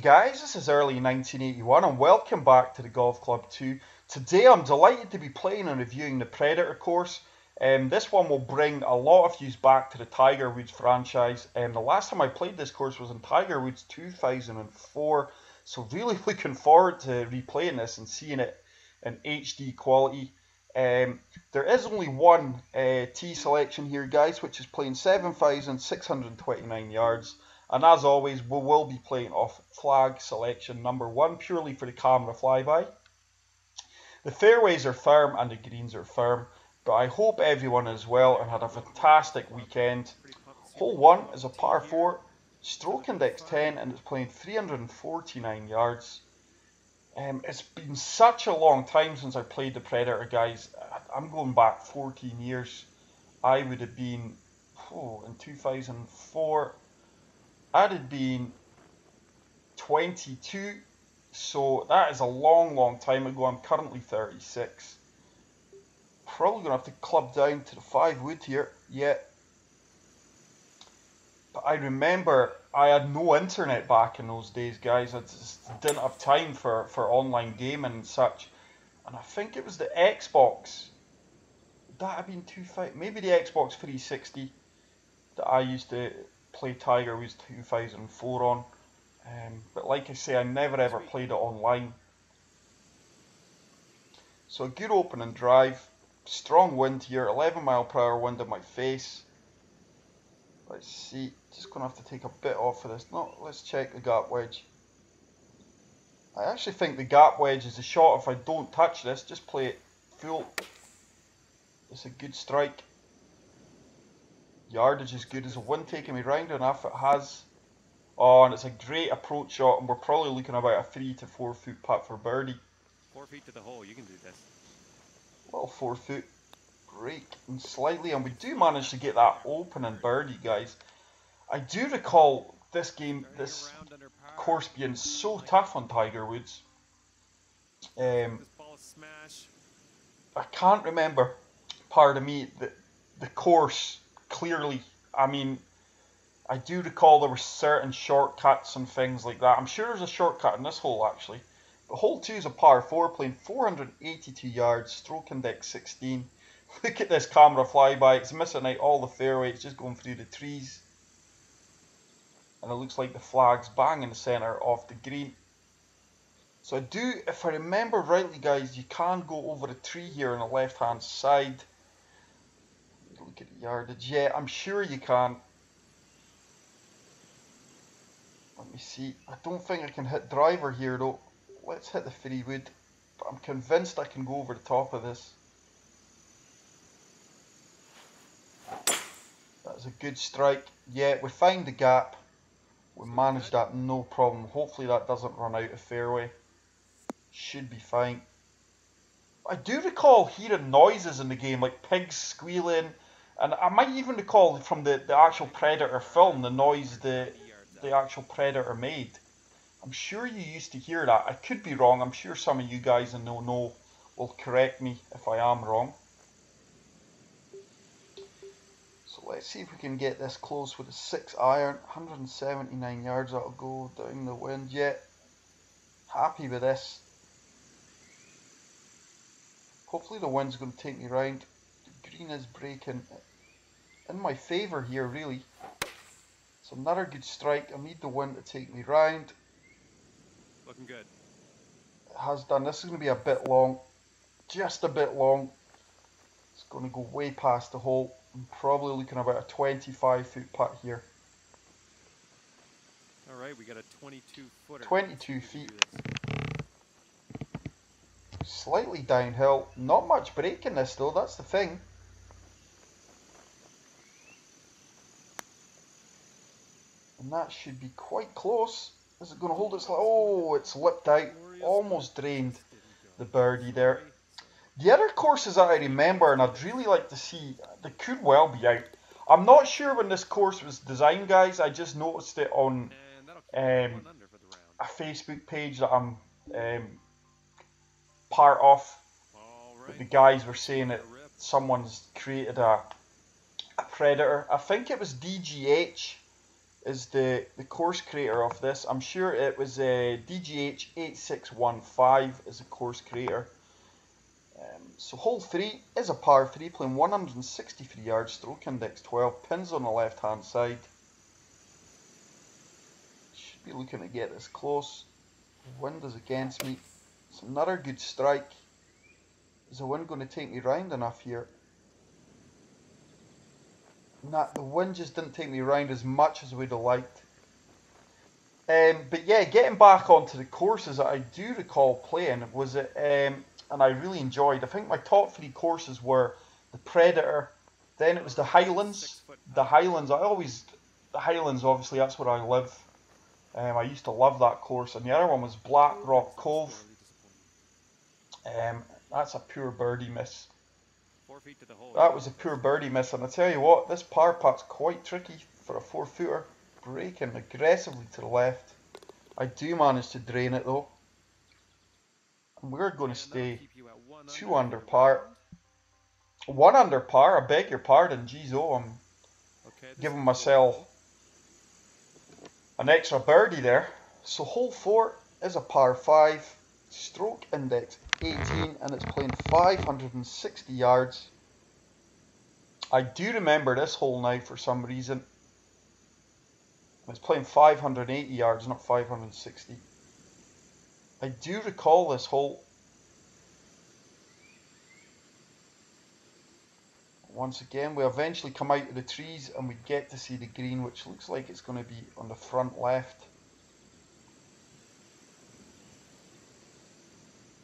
guys, this is early 1981 and welcome back to the Golf Club 2. Today I'm delighted to be playing and reviewing the Predator course. This one will bring a lot of you back to the Tiger Woods franchise. The last time I played this course was in Tiger Woods 2004, so really looking forward to replaying this and seeing it in HD quality. There is only one tee selection here, guys, which is playing 7,629 yards. And as always, we will be playing off flag selection number 1, purely for the camera flyby. The fairways are firm and the greens are firm, but I hope everyone is well and had a fantastic weekend. Hole 1 is a par 4, stroke index 10, and it's playing 349 yards. It's been such a long time since I played the Predator, guys. I'm going back 14 years. I would have been, in 2004, I'd have been 22, so that is a long time ago. I'm currently 36. Probably going to have to club down to the 5 wood here, yeah. But I remember I had no internet back in those days, guys. I just didn't have time for online gaming and such. And I think it was the Xbox. Would that have been maybe the Xbox 360 that I used to play Tiger Woods 2004 on. But like I say, I never ever played it online. So a good opening drive. Strong wind here, 11 mile per hour wind in my face. Let's see, just going to have to take a bit off of this. No, let's check the gap wedge. I actually think the gap wedge is a shot if I don't touch this. Just play it full. It's a good strike. Yardage is good. Is the wind taking me round enough? It has. Oh, and it's a great approach shot, and we're probably looking about a 3 to 4 foot putt for birdie. 4 feet to the hole, you can do this. Well, 4 foot break and slightly, and we do manage to get that opening birdie, guys. I do recall this course being so tough on Tiger Woods. I can't remember, pardon me, the course clearly. I mean, I do recall there were certain shortcuts and things like that. I'm sure there's a shortcut in this hole actually. But hole 2 is a par 4, playing 482 yards, stroke index 16. Look at this camera flyby, it's missing out all the fairway, it's just going through the trees. And it looks like the flag's bang in the centre of the green. So if I remember rightly, guys, you can go over the tree here on the left hand side. Look at the yardage, yeah, I'm sure you can. Let me see, I don't think I can hit driver here though. Let's hit the 3 wood, but I'm convinced I can go over the top of this. That's a good strike. Yeah, we find the gap. We managed that no problem. Hopefully that doesn't run out of fairway. Should be fine. I do recall hearing noises in the game, like pigs squealing, and I might even recall from the actual Predator film the noise the actual Predator made. I'm sure you used to hear that. I could be wrong. I'm sure some of you guys in know will correct me if I am wrong. So let's see if we can get this close with a 6 iron. 179 yards, that'll go down the wind. Yeah, happy with this. Hopefully the wind's going to take me round. The green is breaking in my favour here, really. It's another good strike. I need the wind to take me round. Looking good. It has done. This is going to be a bit long. Just a bit long. It's going to go way past the hole. I'm probably looking about a 25 foot putt here. Alright, we got a 22 footer. 22 feet. Slightly downhill. Not much break in this though, that's the thing. And that should be quite close. Is it going to hold its... Oh, it's lipped out. Almost drained the birdie there. The other courses that I remember and I'd really like to see, they could well be out. I'm not sure when this course was designed, guys. I just noticed it on a Facebook page that I'm part of. But the guys were saying that someone's created a Predator. I think it was DGH is the course creator of this. I'm sure it was DGH8615 is the course creator. So hole 3 is a par 3, playing 163 yards, stroke index 12, pins on the left hand side. Should be looking to get this close. The wind is against me. It's another good strike. Is the wind going to take me round enough here? Nah, the wind just didn't take me round as much as we'd have liked. But yeah, getting back onto the courses that I do recall playing was it, and I really enjoyed. I think my top 3 courses were the Predator, then it was the Highlands. The Highlands, the Highlands obviously that's where I live. I used to love that course, and the other one was Black Rock Cove. That's a pure birdie miss. 4 feet to the hole. That was a pure birdie miss, and I tell you what, this par putt's quite tricky for a 4-footer. Breaking aggressively to the left. I do manage to drain it though. And we're going to stay 2 under par. 1 under par, I beg your pardon, geez, I'm giving myself an extra birdie there. So hole 4 is a par 5, stroke index 18, and it's playing 560 yards. I do remember this hole now for some reason. It's playing 580 yards, not 560. I do recall this hole. Once again, we eventually come out of the trees and we get to see the green, which looks like it's going to be on the front left.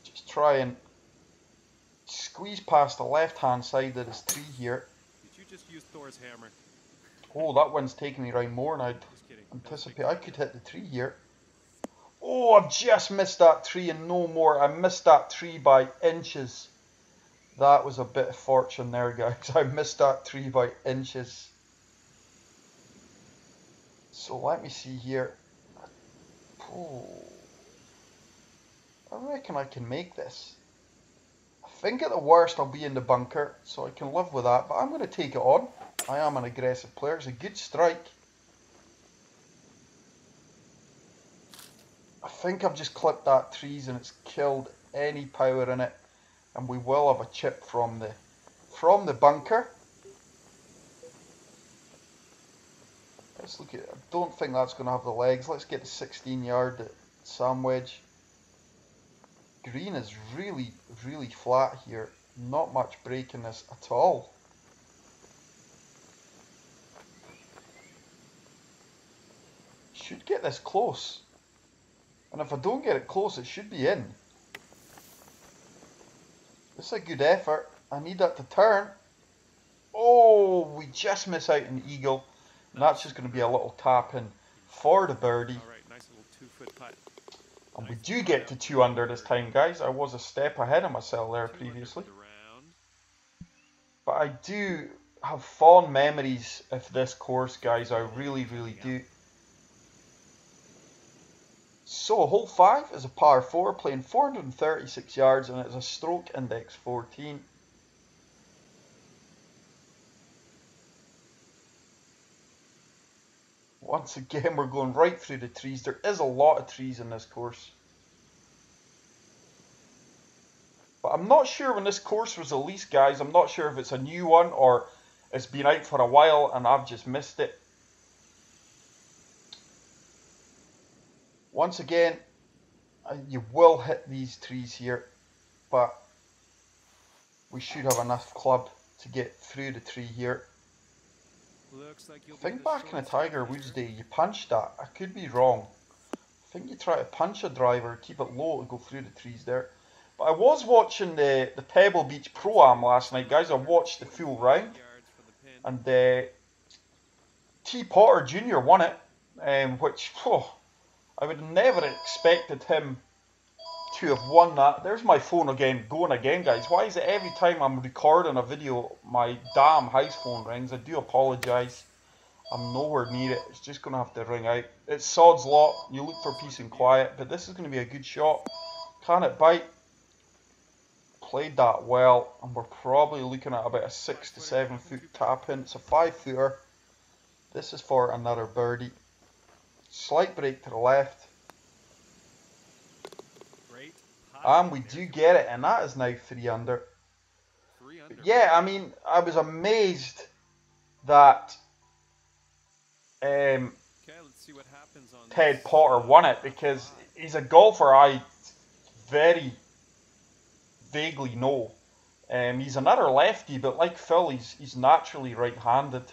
Just try and squeeze past the left hand side of this tree here. Did you just use Thor's hammer? Oh, that one's taking me round more than I'd anticipate. I could hit the tree here. Oh, I've just missed that tree and no more. I missed that tree by inches. That was a bit of fortune there, guys. I missed that tree by inches. So let me see here. Oh, I reckon I can make this. I think at the worst I'll be in the bunker, so I can live with that. But I'm going to take it on. I am an aggressive player. It's a good strike. I think I've just clipped that trees and it's killed any power in it. And we will have a chip from the bunker. Let's look at it. I don't think that's going to have the legs. Let's get the 16-yard sand wedge. Green is really, really flat here. Not much break in this at all. Should get this close. And if I don't get it close, it should be in. This is a good effort. I need that to turn. Oh, we just miss out an eagle. And that's just going to be a little tap in for the birdie. Alright, nice little 2-foot putt. And we do get to 2 under this time, guys. I was a step ahead of myself there previously. But I do have fond memories of this course, guys. I really, really do. So, hole 5 is a par 4, playing 436 yards, and it's a stroke index 14. Once again, we're going right through the trees. There is a lot of trees in this course. But I'm not sure when this course was released, guys. I'm not sure if it's a new one or it's been out for a while and I've just missed it. Once again, you will hit these trees here, but we should have enough club to get through the tree here. Looks like I think back in a Tiger Woods day, you punched that. I could be wrong. I think you try to punch a driver, keep it low to go through the trees there. But I was watching the Pebble Beach Pro-Am last night, guys. I watched the full round, and T. Potter Jr. won it, which I would have never expected him to have won that. There's my phone again, going again, guys. Why is it every time I'm recording a video, my damn house phone rings? I do apologise. I'm nowhere near it. It's just going to have to ring out. It's sod's lot. You look for peace and quiet, but this is going to be a good shot. Can it bite? Played that well, and we're probably looking at about a 6 to 7 foot tap in. It's a 5-footer. This is for another birdie. Slight break to the left. Great. And we do get it, and that is now 3 under. 3 under. But yeah, I mean, I was amazed that Okay, let's see what happens on Ted this, Potter won it, because he's a golfer I very vaguely know. He's another lefty, but like Phil, he's naturally right-handed.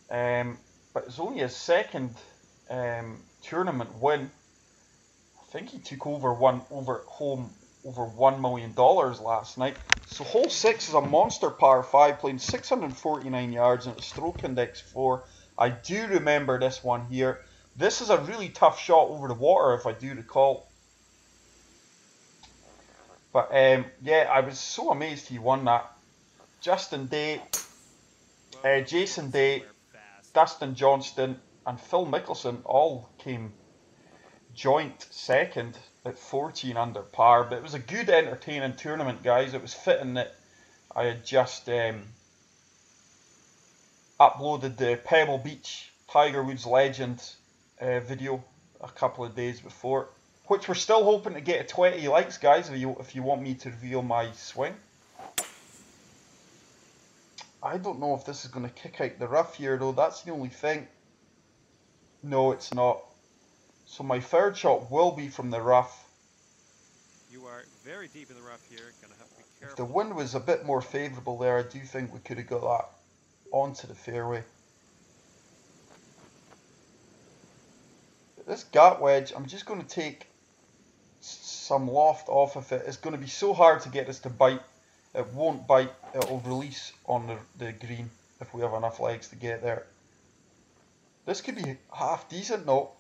But it's only his second tournament win. I think he took over $1 million last night. So hole 6 is a monster par 5, playing 649 yards and a stroke index 4. I do remember this one here. This is a really tough shot over the water, if I do recall. But yeah, I was so amazed he won that. Justin Day, Jason Day, Dustin Johnston, and Phil Mickelson all came joint second at 14 under par. But it was a good, entertaining tournament, guys. It was fitting that I had just uploaded the Pebble Beach Tiger Woods Legend video a couple of days before, which we're still hoping to get 20 likes, guys, if you want me to reveal my swing. I don't know if this is going to kick out the rough here, though. That's the only thing. No, it's not. So my third shot will be from the rough. You are very deep in the rough here. Gonna have to be careful. If the wind was a bit more favourable there, I do think we could have got that onto the fairway. But this gap wedge, I'm just going to take some loft off of it. It's going to be so hard to get this to bite. It won't bite. It'll release on the green if we have enough legs to get there. This could be half decent, though.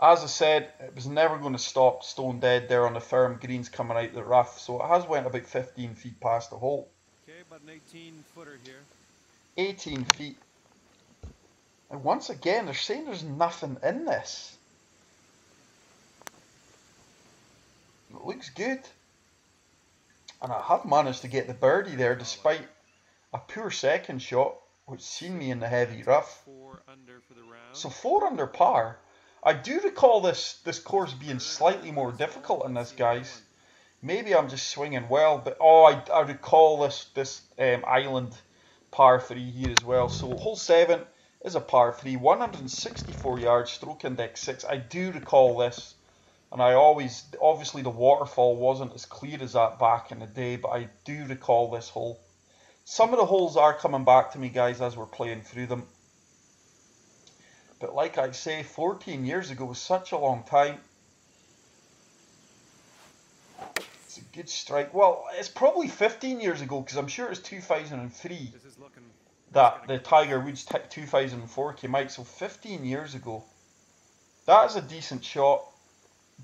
As I said, it was never going to stop stone dead there on the firm greens coming out the rough, so it has went about 15 feet past the hole. Okay, about an 18-footer here. 18 feet. And once again, they're saying there's nothing in this. It looks good. And I have managed to get the birdie there despite a poor second shot, which seen me in the heavy rough. 4 under for the round. So 4 under par. I do recall this course being slightly more difficult than this, guys. Maybe I'm just swinging well, but I recall this island par 3 here as well. So hole 7 is a par 3, 164 yards, stroke index 6. I do recall this. And obviously the waterfall wasn't as clear as that back in the day, but I do recall this hole. Some of the holes are coming back to me, guys, as we're playing through them. But like I say, 14 years ago was such a long time. It's a good strike. Well, it's probably 15 years ago, because I'm sure it was 2003 that the Tiger Woods 2004 came out, so 15 years ago. That is a decent shot.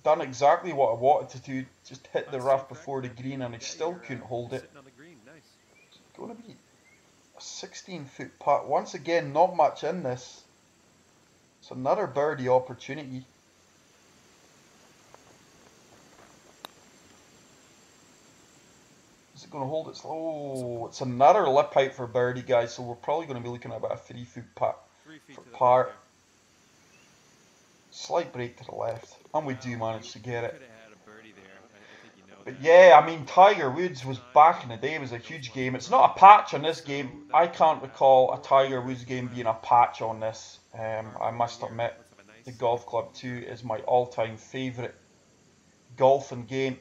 Done exactly what I wanted to do, just hit the rough before the green, and I still couldn't hold it. It's going to be a 16-foot putt. Once again, not much in this. It's another birdie opportunity. Is it going to hold it slow? Oh, it's another lip out for birdie, guys, so we're probably going to be looking at about a 3-foot putt for par. Slight break to the left, and we do manage to get it. But yeah, I mean, Tiger Woods was back in the day, it was a huge game. It's not a patch on this game. I can't recall a Tiger Woods game being a patch on this. I must admit, the Golf Club 2 is my all-time favourite golfing game.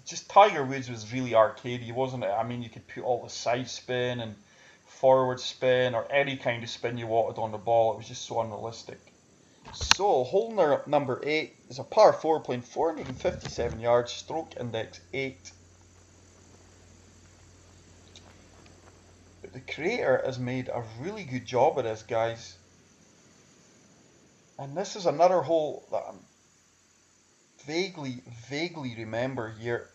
Just Tiger Woods was really arcadey, wasn't it? I mean, you could put all the side spin and forward spin or any kind of spin you wanted on the ball. It was just so unrealistic. So, hole number 8 is a par 4, playing 457 yards, stroke index 8. But the creator has made a really good job of this, guys. And this is another hole that I vaguely remember here.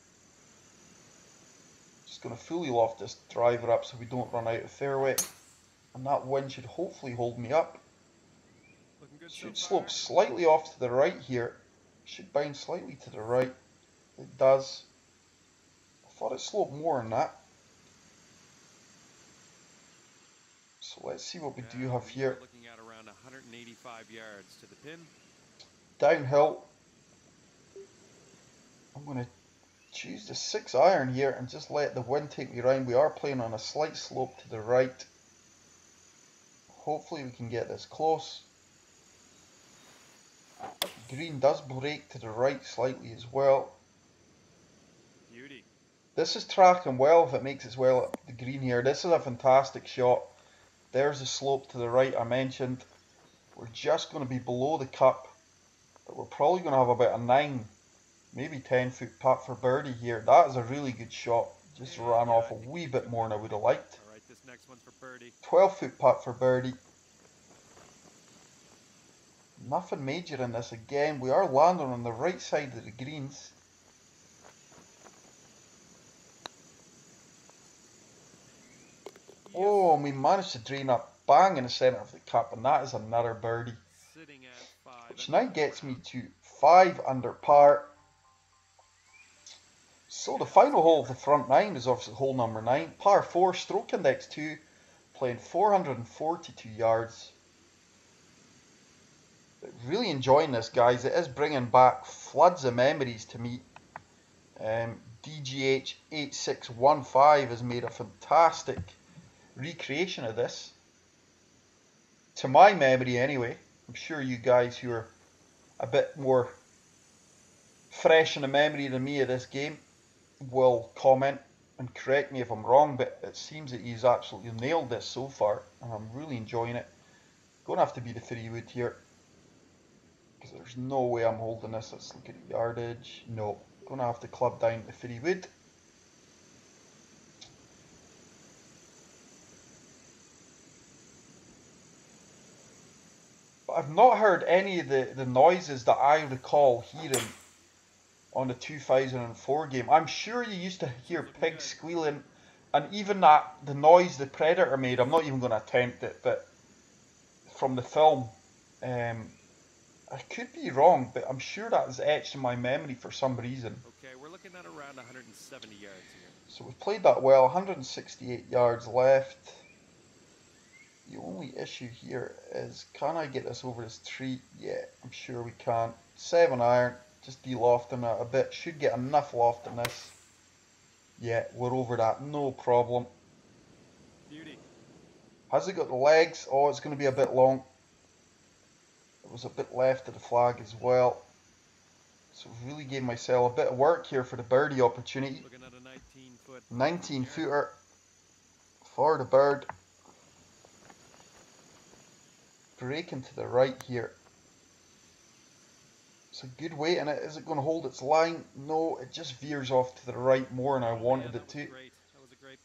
Just going to fully loft this driver up so we don't run out of fairway. And that wind should hopefully hold me up. Should slope slightly off to the right here. Should bounce slightly to the right. It does. I thought it sloped more than that. So let's see what we do have here. Looking at around 185 yards to the pin. Downhill. I'm going to choose the 6-iron here and just let the wind take me round. We are playing on a slight slope to the right. Hopefully we can get this close. Green does break to the right slightly as well. Beauty. This is tracking well if it makes its way up the green here. This is a fantastic shot. There's the slope to the right I mentioned. We're just going to be below the cup, but we're probably going to have about a 9, maybe 10-foot putt for birdie here. That is a really good shot. Just ran off a wee bit more than I would have liked. All right, this next one's for birdie. 12-foot putt for birdie. Nothing major in this again. We are landing on the right side of the greens. Yes. Oh, and we managed to drain up bang in the centre of the cup, and that is another birdie. Sitting at 5. Which now gets me to 5 under par. So the final hole of the front 9 is obviously hole number 9. Par 4, stroke index 2, playing 442 yards. But really enjoying this, guys. It is bringing back floods of memories to me. DGH8615 has made a fantastic recreation of this. To my memory anyway. I'm sure you guys who are a bit more fresh in the memory than me of this game will comment and correct me if I'm wrong, but it seems that he's absolutely nailed this so far, and I'm really enjoying it. Going to have to be the 3 wood here, because there's no way I'm holding this. Let's look at the yardage. No, going to have to club down the 3 wood. But I've not heard any of the noises that I recall hearing on the 2004 game. I'm sure you used to hear pigs squealing, and even the noise the Predator made, I'm not even going to attempt it, but from the film, I could be wrong, but I'm sure that is etched in my memory for some reason. Okay, we're looking at around 170 yards here. So we've played that well, 168 yards left. The only issue here is, can I get this over this tree? Yeah, I'm sure we can. 7-iron, just de-lofting it a bit. Should get enough loft in this. Yeah, we're over that, no problem. Beauty. Has it got the legs? Oh, it's going to be a bit long. It was a bit left of the flag as well. So really gave myself a bit of work here for the birdie opportunity. Looking at a 19-foot. 19-footer for the bird. Breaking to the right here. It's a good weight in it. Is it going to hold its line? No, it just veers off to the right more than I wanted it to.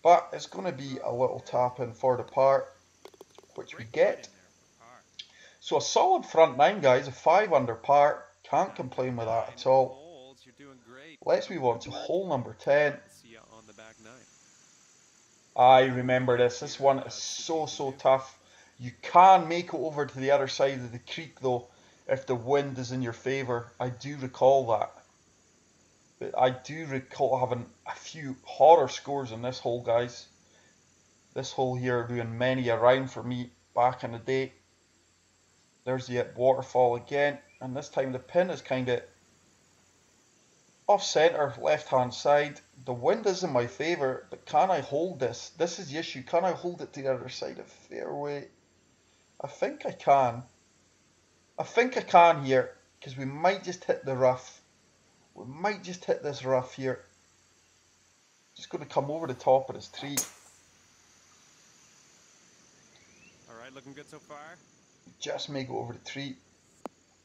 But it's going to be a little tap in for the par, which we get. So a solid front 9, guys. A 5 under par. Can't complain with that at all. Let's move on to hole number 10. I remember this. This one is so tough. You can make it over to the other side of the creek though, if the wind is in your favour. I do recall that. But I do recall having a few horror scores in this hole, guys. This hole here doing many a round for me back in the day. There's the waterfall again, and this time the pin is kind of off centre, left hand side. The wind is in my favour, but can I hold this? This is the issue. Can I hold it to the other side of fairway? I think I can. I think I can here, because we might just hit the rough. We might just hit this rough here. Just going to come over the top of this tree. Alright, looking good so far. Just may go over the tree.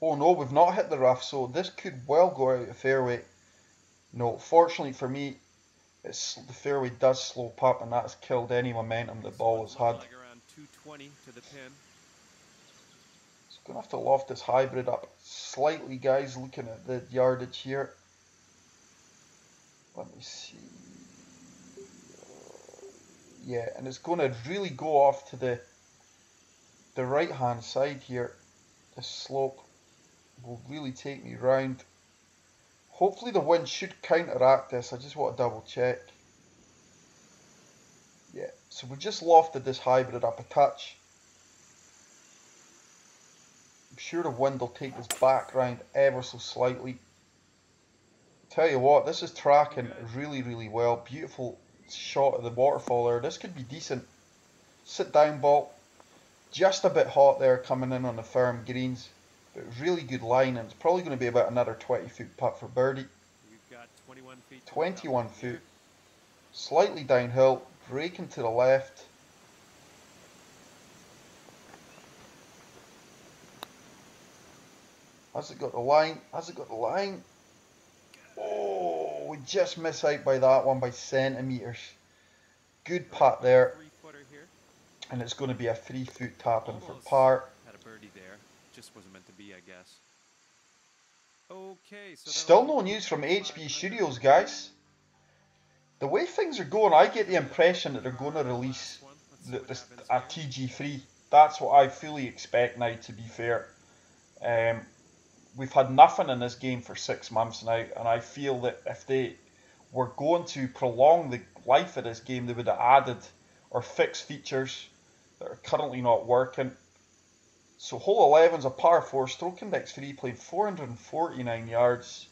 Oh no, we've not hit the rough, so this could well go out of fairway. No, fortunately for me, the fairway does slope up, and that's killed any momentum the ball has had. Like around 220 to the pin. Going to have to loft this hybrid up slightly, guys, looking at the yardage here. Let me see. Yeah, and it's going to really go off to the right hand side here. The slope will really take me round. Hopefully the wind should counteract this. I just want to double check. Yeah, so we just lofted this hybrid up a touch. I'm sure the wind will take this back round ever so slightly. Tell you what, this is tracking really, really well. Beautiful shot of the waterfall there. This could be decent. Sit down ball. Just a bit hot there coming in on the firm greens. But really good line, and it's probably going to be about another 20-foot putt for birdie. We've got 21 feet. 21 foot. Slightly downhill. Breaking to the left. Has it got the line? Has it got the line? Oh, we just miss out by that one by centimetres. Good putt there. And it's going to be a 3-foot tap in for par. Had a birdie there. Just wasn't meant to be, I guess. Okay, so still no news from HB Studios, guys. The way things are going, I get the impression that they're going to release a TG3. That's what I fully expect now, to be fair. We've had nothing in this game for 6 months now, and I feel that if they were going to prolong the life of this game, they would have added or fixed features that are currently not working. So hole 11 is a par 4, stroke index 3, played 449 yards.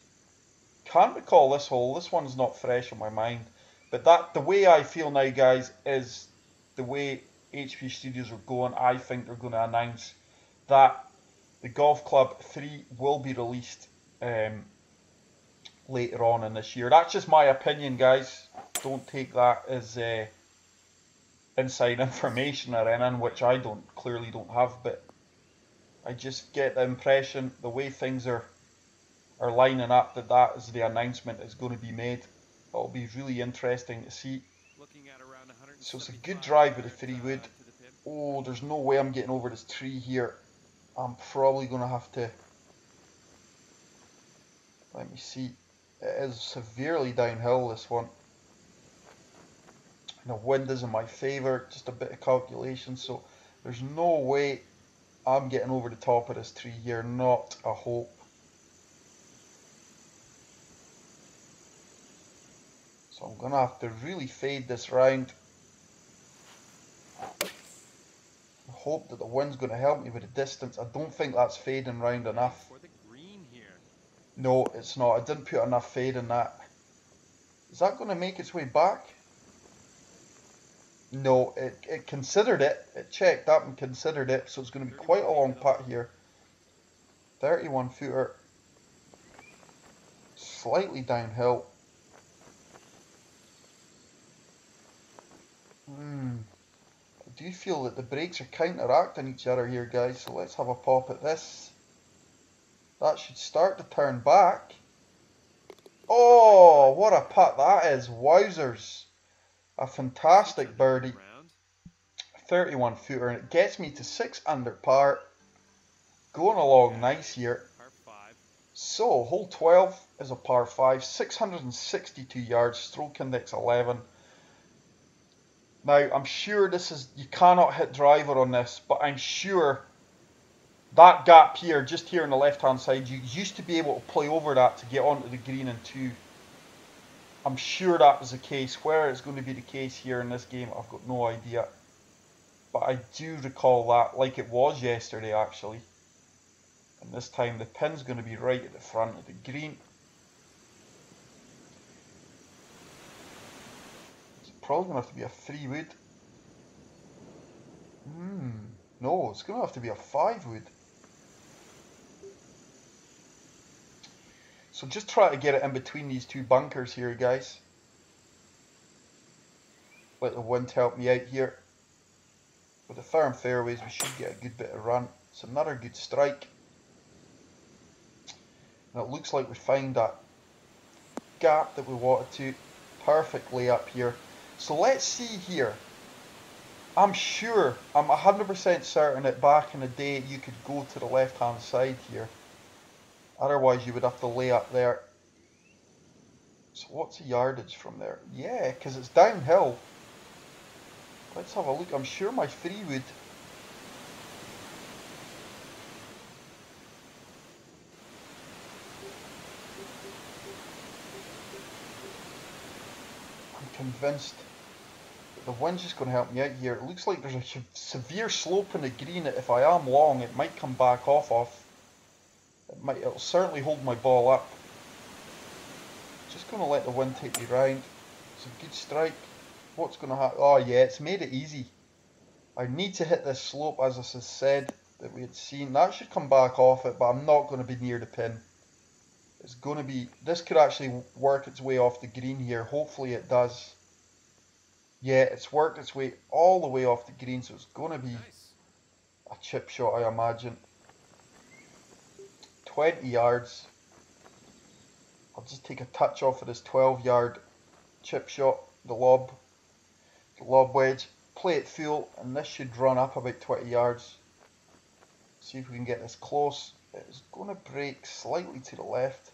Can't recall this hole, this one's not fresh on my mind. But the way I feel now, guys, is the way HB Studios are going. I think they're going to announce that the Golf Club 3 will be released later on in this year. That's just my opinion, guys. Don't take that as inside information or anything, which I clearly don't have, but I just get the impression, the way things are lining up, that is the announcement is going to be made. It'll be really interesting to see. So it's a good drive with the 3-wood. Oh, there's no way I'm getting over this tree here. I'm probably going to have to... Let me see. It is severely downhill, this one. And the wind is in my favour, just a bit of calculation, so there's no way I'm getting over the top of this tree here. Not a hope. So I'm going to have to really fade this round. Hope that the wind's going to help me with the distance. I don't think that's fading round enough. No, it's not. I didn't put enough fade in that. Is that going to make its way back? No, it considered it. It checked up and considered it. So it's going to be quite a long putt here. 31 footer. Slightly downhill. I do feel that the brakes are counteracting each other here, guys, so let's have a pop at this. That should start to turn back. Oh, what a putt that is. Wowzers. A fantastic birdie. 31 footer, and it gets me to 6 under par. Going along nice here. So, hole 12 is a par 5, 662 yards, stroke index 11. Now, I'm sure you cannot hit driver on this, but I'm sure that gap here, just here on the left-hand side, you used to be able to play over that to get onto the green in 2. I'm sure that was the case. Where it's going to be the case here in this game, I've got no idea. But I do recall that, like it was yesterday, actually. And this time, the pin's going to be right at the front of the green. Probably going to have to be a 3-wood. No, it's going to have to be a 5-wood. So just try to get it in between these 2 bunkers here, guys. Let the wind help me out here. With the firm fairways, we should get a good bit of run. It's another good strike. And it looks like we found that gap that we wanted to. Perfect layup here. So let's see here. I'm 100% certain that back in the day you could go to the left hand side here. Otherwise you would have to lay up there. So what's the yardage from there? Yeah, because it's downhill. Let's have a look. I'm sure my 3-wood. I'm convinced the wind's just going to help me out here. It looks like there's a severe slope in the green that if I am long, it might come back off of. It'll certainly hold my ball up. Just going to let the wind take me round. It's a good strike. What's going to happen? Oh yeah, it's made it easy. I need to hit this slope as I said that we had seen. That should come back off it, but I'm not going to be near the pin. It's going to be... This could actually work its way off the green here. Hopefully it does. Yeah, it's worked its way all the way off the green, so it's going to be a chip shot, I imagine. 20 yards. I'll just take a touch off of this 12-yard chip shot, the lob wedge. Play it full, and this should run up about 20 yards. See if we can get this close. It's going to break slightly to the left.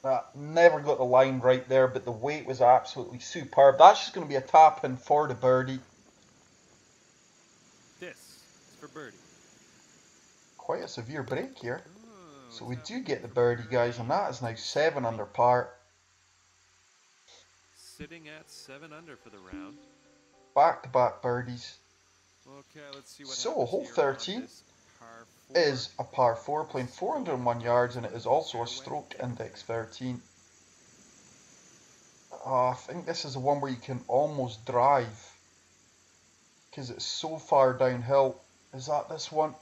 That never got the line right there, but the weight was absolutely superb. That's just going to be a tap in for the birdie. This is for birdie. Quite a severe break here. So we do get the birdie, guys, and that is now 7 under par. Sitting at 7 under for the round. Back-to-back birdies. Okay, let's see what So happens hole here 13 on this par 4. is a par 4, playing 401 yards, and it is also a stroke index 13. I think this is the one where you can almost drive, because it's so far downhill. Is that this one?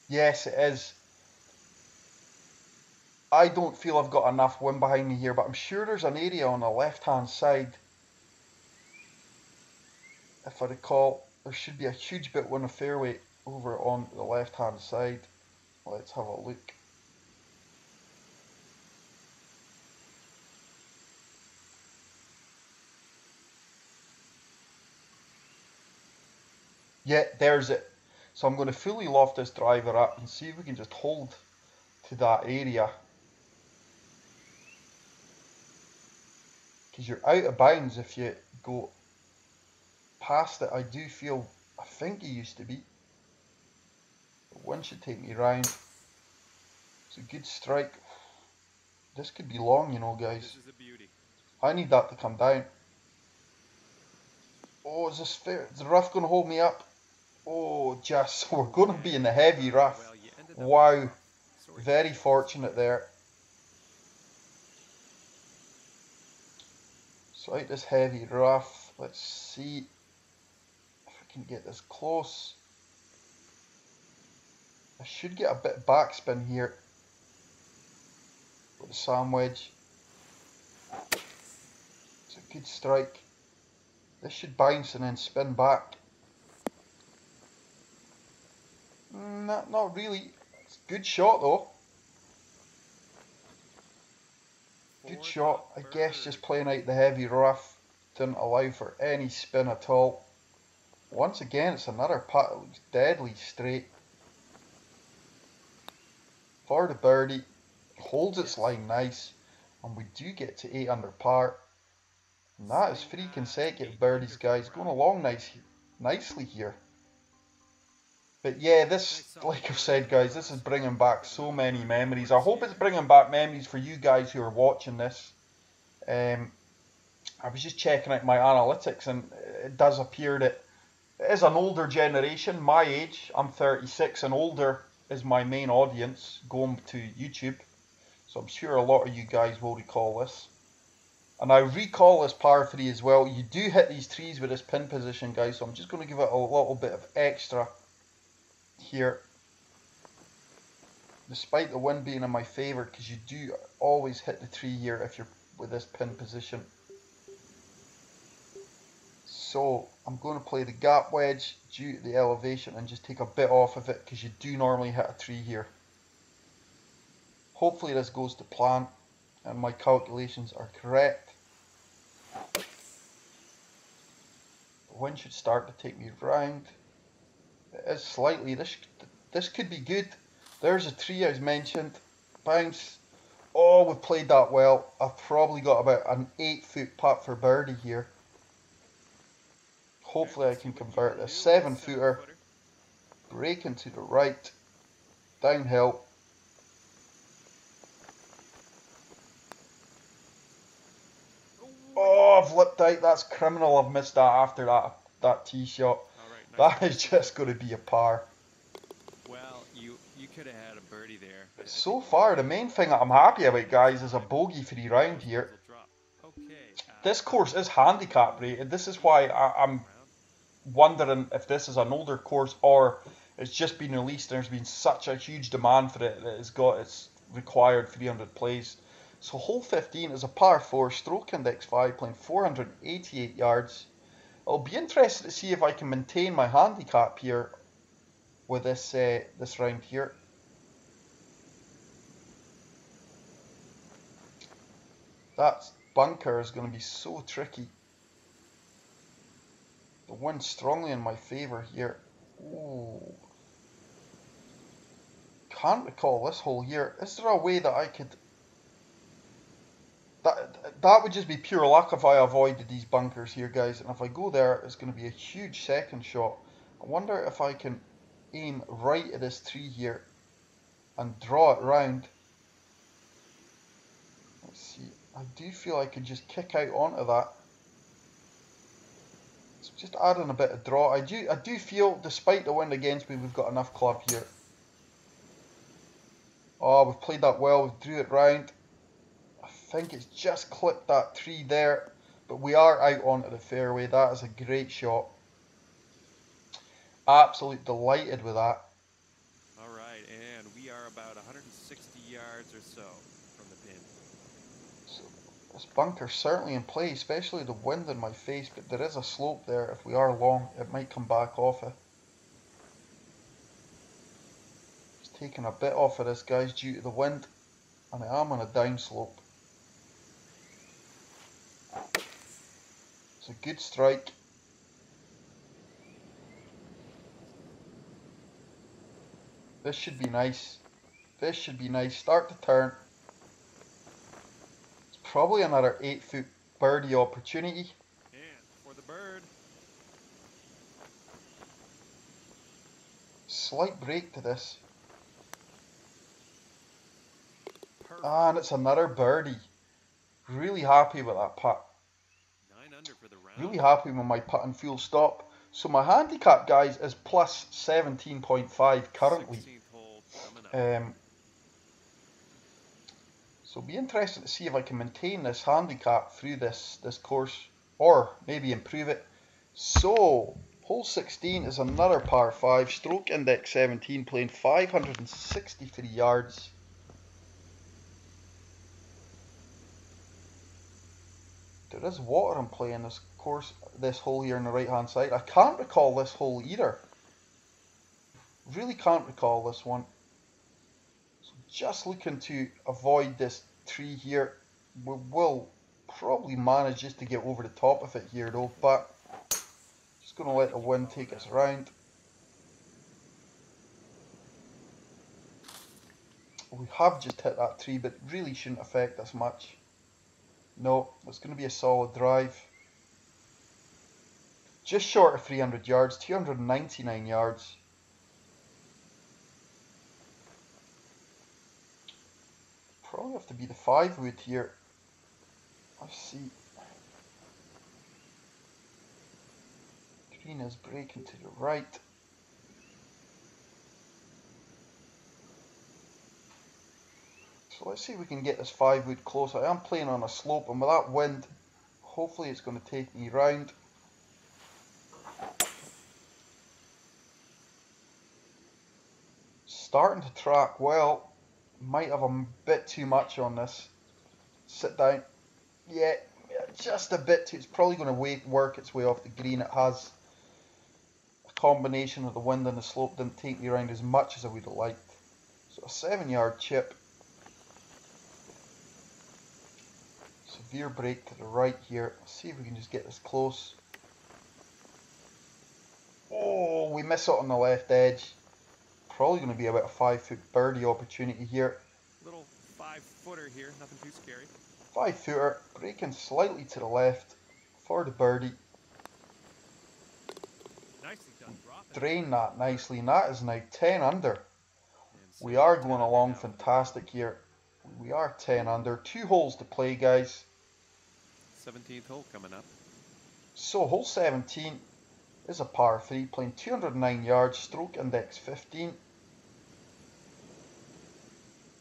Yes, it is. I don't feel I've got enough wind behind me here, but I'm sure there's an area on the left-hand side. If I recall, there should be a huge bit on the fairway over on the left-hand side. Let's have a look. Yeah, there's it. So I'm going to fully loft this driver up and see if we can just hold to that area. Because you're out of bounds if you go past it. I think you used to be. The wind should take me round. It's a good strike. This could be long, you know, guys. This is a beauty. I need that to come down. Oh, is this fair? Is the rough going to hold me up? Oh, just, we're going to be in the heavy rough. Wow, very fortunate there. So out this heavy rough, let's see if we can get this close. I should get a bit of backspin here with the sand wedge. It's a good strike. This should bounce and then spin back. Not really. It's a good shot though. Good shot. I guess just playing out the heavy rough didn't allow for any spin at all. Once again, it's another putt that looks deadly straight. For the birdie, holds its line nice, and we do get to 8 under par. And that is 3 consecutive birdies, guys, going along nicely here. But yeah, this, like I've said, guys, this is bringing back so many memories. I hope it's bringing back memories for you guys who are watching this. I was just checking out my analytics, and it does appear that it is an older generation, my age. I'm 36, and older is my main audience going to YouTube. So I'm sure a lot of you guys will recall this. And I recall this par 3 as well. You do hit these trees with this pin position, guys, so I'm just going to give it a little bit of extra here, despite the wind being in my favour, because you do always hit the tree here if you're with this pin position. So I'm going to play the gap wedge due to the elevation and just take a bit off of it, because you do normally hit a tree here. Hopefully this goes to plan and my calculations are correct. The wind should start to take me round. It is slightly. This could be good. There's a tree as mentioned. Bounce. Oh, we played that well. I've probably got about an 8-foot putt for birdie here. Hopefully I can convert this 7-footer. Braking to the right. Downhill. Oh, I've lipped out. That's criminal. I've missed that after that tee shot. Nice That is just going to be a par. Well, you could have had a birdie there. So far, the main thing that I'm happy about, guys, is a bogey-free round here. This course is handicap rated. This is why I'm wondering if this is an older course or it's just been released and there's been such a huge demand for it that it's required 300 plays. So hole 15 is a par 4, stroke index 5, playing 488 yards. I'll be interested to see if I can maintain my handicap here with this this round here. That bunker is going to be so tricky. The wind's strongly in my favour here. Ooh. Can't recall this hole here. Is there a way that I could... That would just be pure luck if I avoided these bunkers here, guys. And if I go there, it's going to be a huge second shot. I wonder if I can aim right at this tree here and draw it round. Let's see. I do feel I could just kick out onto that. So just adding a bit of draw. I do feel, despite the wind against me, we've got enough club here. Oh, we've played that well. We drew it round. I think it's just clipped that tree there, but we are out onto the fairway. That is a great shot. Absolutely delighted with that. All right, and we are about 160 yards or so from the pin. So this bunker's certainly in play, especially the wind in my face, but there is a slope there. If we are long, it might come back off it. Just taking a bit off of this, guys, due to the wind, and I am on a down slope. It's a good strike. This should be nice. This should be nice. Start to turn. It's probably another 8-foot birdie opportunity. And for the bird. Slight break to this. Perfect. And it's another birdie. Really happy with that putt. 9 under for the round. Really happy with my putt and full stop. So my handicap, guys, is plus 17.5 currently. So be interested to see if I can maintain this handicap through this course, or maybe improve it. So hole 16 is another par 5, stroke index 17, playing 563 yards. There is water in play in this course, this hole here on the right hand side. I can't recall this hole either. Really can't recall this one. So just looking to avoid this tree here. We will probably manage just to get over the top of it here though, but just going to let the wind take us around. We have just hit that tree, but really shouldn't affect us much. No, it's going to be a solid drive. Just short of 300 yards, 299 yards. Probably have to be the 5-wood here. Let's see. Green is breaking to the right. So let's see if we can get this 5-wood close. I am playing on a slope, and with that wind, hopefully it's going to take me round. Starting to track well. Might have a bit too much on this. Sit down. Yeah, just a bit too. It's probably going to work its way off the green. It has a combination of the wind and the slope. Didn't take me around as much as I would have liked. So a 7-yard chip. Severe break to the right here. Let's see if we can just get this close. Oh, we miss it on the left edge. Probably going to be about a 5-foot birdie opportunity here. Little 5-footer here, nothing too scary. 5-footer, breaking slightly to the left for the birdie. Nicely done, drop. drained that nicely, and that is now 10 under. We are going along fantastic here. We are 10 under. 2 holes to play, guys. 17th hole coming up. So hole 17 is a par 3, playing 209 yards, stroke index 15.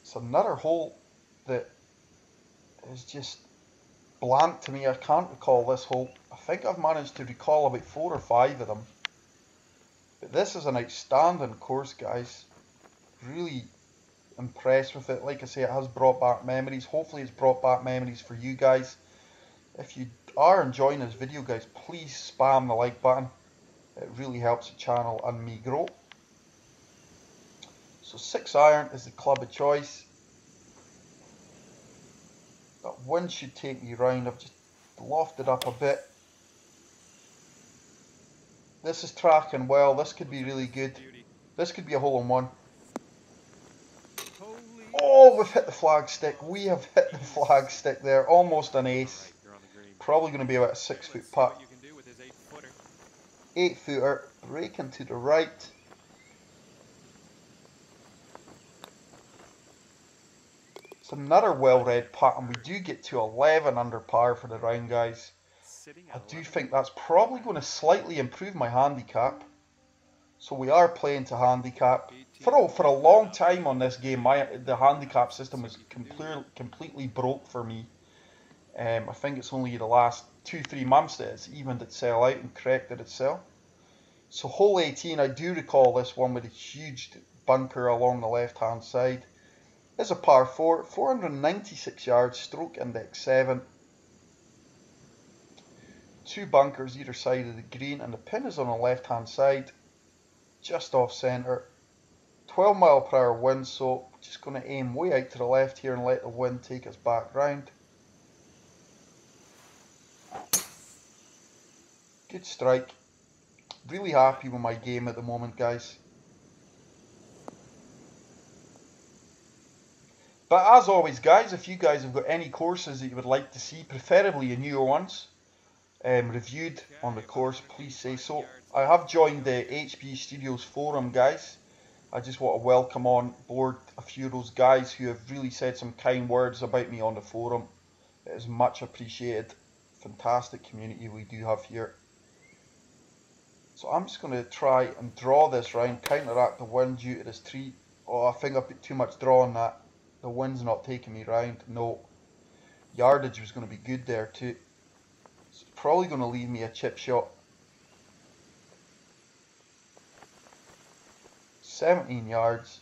It's another hole that is just blank to me. I can't recall this hole. I think I've managed to recall about 4 or 5 of them. But this is an outstanding course, guys. Really impressed with it. Like I say, it has brought back memories. Hopefully it's brought back memories for you guys. If you are enjoying this video, guys, please spam the like button. It really helps the channel and me grow. So 6 iron is the club of choice. That wind should take me round. I've just lofted up a bit. This is tracking well. This could be really good. This could be a hole in one. Oh, we've hit the flag stick. We have hit the flag stick there. Almost an ace. Probably going to be about a 6-foot putt. 8-footer. Breaking to the right. It's another well-read putt, and we do get to 11 under par for the round, guys. I do think that's probably going to slightly improve my handicap. So we are playing to handicap. For a long time on this game, the handicap system was completely broke for me. I think it's only the last 2-3 months that it's evened itself out and corrected itself. So hole 18, I do recall this one with a huge bunker along the left-hand side. It's a par 4, 496 yards, stroke index 7. 2 bunkers either side of the green, and the pin is on the left-hand side, just off centre. 12 mile per hour wind, so just going to aim way out to the left here and let the wind take us back round. Good strike. Really happy with my game at the moment, guys. But as always, guys, if you guys have got any courses that you would like to see, preferably the newer ones, reviewed on the course, please say so. I have joined the HB Studios forum, guys. I just want to welcome on board a few of those guys who have really said some kind words about me on the forum. It is much appreciated. Fantastic community we do have here. So I'm just going to try and draw this round, counteract the wind due to this tree. Oh, I think I put too much draw on that. The wind's not taking me round. No. Yardage was going to be good there too. It's probably going to leave me a chip shot. 17 yards.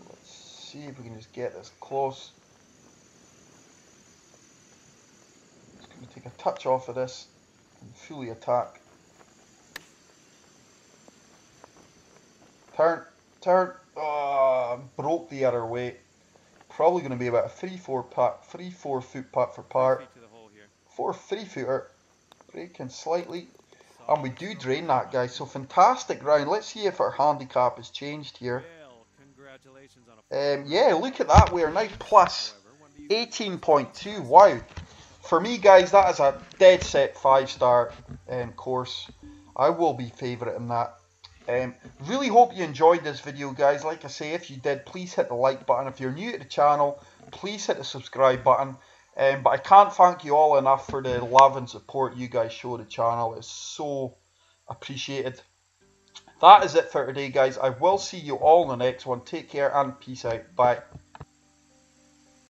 Let's see if we can just get this close. Just going to take a touch off of this and fully attack. Turn. Oh, broke the other way. Probably going to be about a 3-4 putt, 3-4 foot putt for par. 3-footer. Breaking slightly. And we do drain that, guys. So fantastic round. Let's see if our handicap has changed here. Yeah, look at that. We are now plus 18.2. Wow. For me, guys, that is a dead set 5-star course. I will be favouring that. Really hope you enjoyed this video, guys. Like I say, if you did, please hit the like button. If you're new to the channel, please hit the subscribe button. But I can't thank you all enough for the love and support you guys show the channel. It's so appreciated. That is it for today, guys. I will see you all in the next one. Take care and peace out. Bye.